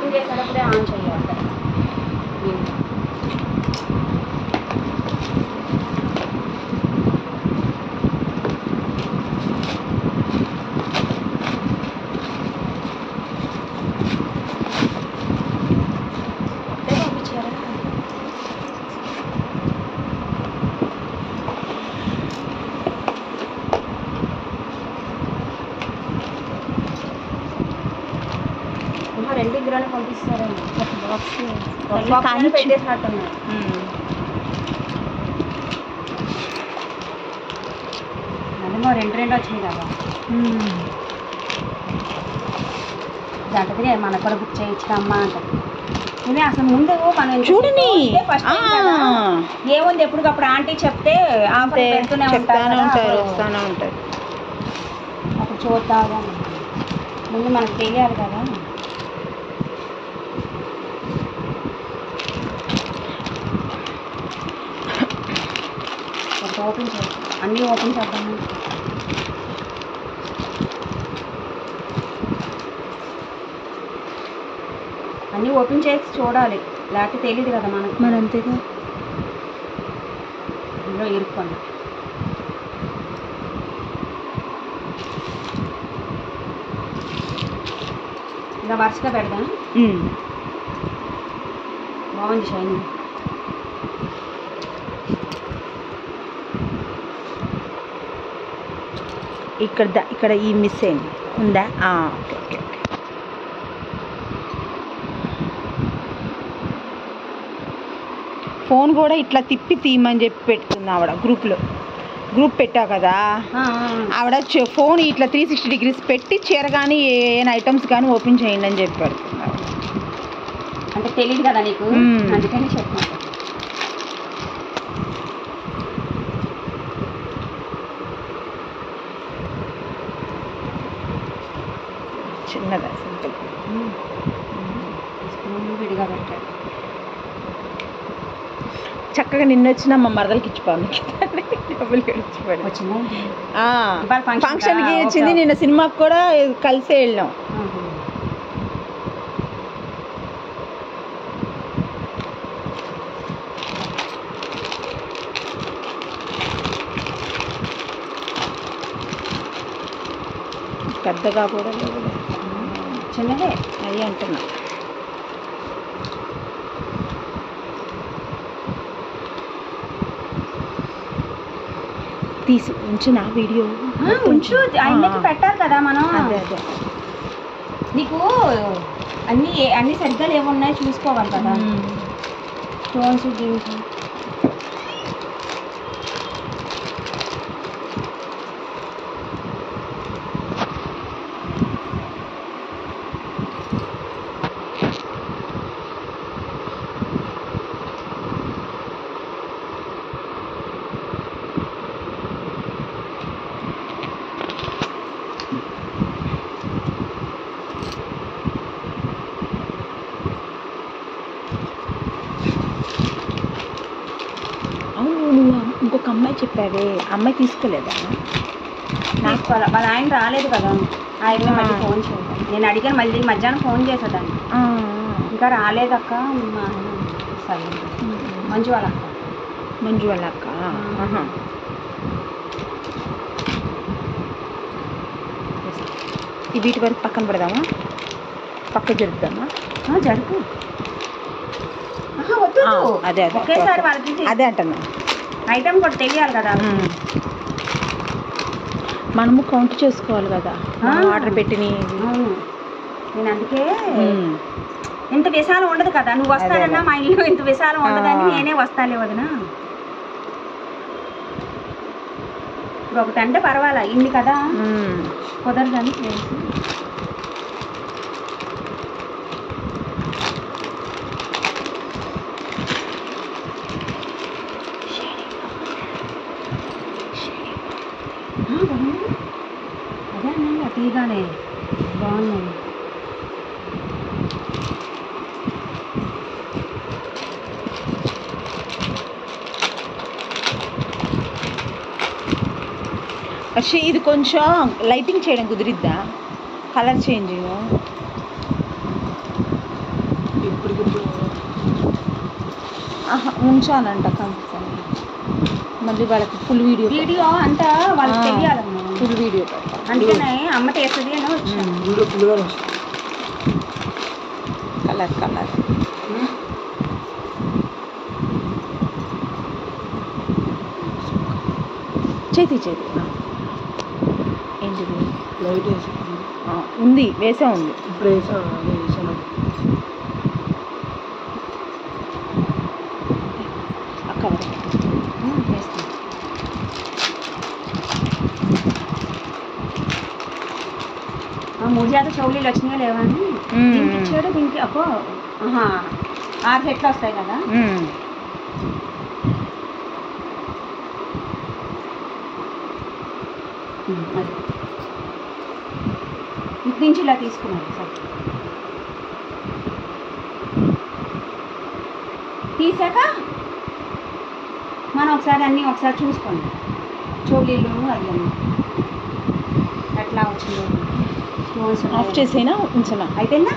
Open చేసేటప్పుడే on చేయాలి. రెండు గిరాలు పంపిస్తారేమో బాక్స్ పెట్టేసినట్టున్నారు. అదేమో రెండు వచ్చినాయి కదా. దాంట్లో మనకు కూడా బుక్ చేయించడమ్మా అంటారు. నేను అసలు ముందు మనం చూడని ఫస్ట్ ఏముంది ఎప్పటికప్పుడు ఆంటీ చెప్తే ఆఫర్ పెడుతూనే ఉంటారు. అప్పుడు చూద్దాం ముందు మనకు తెలియాలి కదా. ఓపెన్ చేద్దాం, అన్నీ ఓపెన్ చేద్దాము. అన్నీ ఓపెన్ చేసి చూడాలి, లేకపోతే తెలియదు కదా మనకు. మరి అంతేగా ఇందులో ఇరుక్కోండి. ఇలా వరుసగా పెడదాం. బాగుంది షైనింగ్. ఇక్కడ ఈ మిస్ అయింది ఉందా? Okay okay okay. ఫోన్ కూడా ఇట్లా తిప్పి తీయమని చెప్పి పెడుతుంది ఆవిడ. గ్రూప్ పెట్టా కదా ఆవిడ. ఫోన్ ఇట్లా 360 degrees పెట్టి చీర కానీ ఏమైనా ఐటమ్స్ కానీ ఓపెన్ చేయండి అని చెప్పి పెడుతుంది. అంటే తెలియదు కదా నీకు, అందుకని చెప్పాను. చిన్నదా సింపుల్ విడిగా పెట్టాడు. చక్కగా నిన్నొచ్చిన మా మరదలకి ఇచ్చిపోను డబ్బులు గడిచిపోయాడు. ఫంక్షన్కి వచ్చింది, నిన్న సినిమాకి కూడా కలిసే వెళ్ళాం. పెద్దగా కూడా లేదు, చిన్నదే అయ్యి అంటున్నా. తీసి ఉంచు నా వీడియో ఉంచు, ఆయనకి పెట్టాలి కదా మనం. అదే నీకు అన్ని సరిగ్గా ఏమున్నాయో చూసుకోవాలి కదా. స్టోన్స్ జీన్స్ ఇంకొక అమ్మాయి చెప్పావే, అమ్మాయి తీసుకోలేదా? నాకు వాళ్ళ ఆయన రాలేదు కదా, ఆయన మళ్ళీ ఫోన్ చేయాలి. నేను అడిగాను, మళ్ళీ మధ్యాహ్నం ఫోన్ చేసేదాన్ని. ఇంకా రాలేదక్క. మంజు వాళ్ళ అక్క. ఈ వీటి వరకు పక్కన పెడదామా? పక్క జరుపుదామా? జరుపు. అదే ఒకేసారి వాళ్ళకి అదే అంటున్నా. ఐటమ్ కూడా తెలియాలి కదా. మనము కౌంట్ చేసుకోవాలి కదా ఆర్డర్ పెట్టినవి. నేను అందుకే ఇంత విశాలం ఉండదు కదా. నువ్వు వస్తానన్నా మా ఇల్లు ఇంత విశాలం ఉండదని నేనే వస్తాలే వదినా. ఇప్పుడు ఒకటి అంటే పర్వాలా, ఇల్లు కదా కుదరదని ప్లేస్. అదే అన్నయ్య తీగానే బాగున్నాయి. అక్షయ్ ఇది కొంచెం లైటింగ్ చేయడం కుదిరిద్దా? కలర్ చేంజింగ్ ఉంచాలంట కంపల్సరీ. మళ్ళీ వాళ్ళకి ఫుల్ వీడియో అంతా వాళ్ళకి తెలియాలమ్మా. ఫుల్ వీడియో అందుకనే అమ్మ చేస్తుంది అని వచ్చాను. కలర్ చేతి ఏంటిది ఉంది, వేసే ఉంది. ఇప్పుడు వేసాను. అక్క మూడు జాత చౌలీలు వచ్చినాయా లేవా అని దీనికి ఇచ్చాడు. దీనికి అప్పో 6 సెట్లు వస్తాయి కదా. ఇటు నుంచి ఇలా తీసుకున్నాను సార్. తీసాక మనం ఒకసారి చూసుకోండి చోలీలు అయ్యాను ఎట్లా వచ్చిందో. ఆఫ్ చేసేనా ఉంచనా? అయిపోయిందా?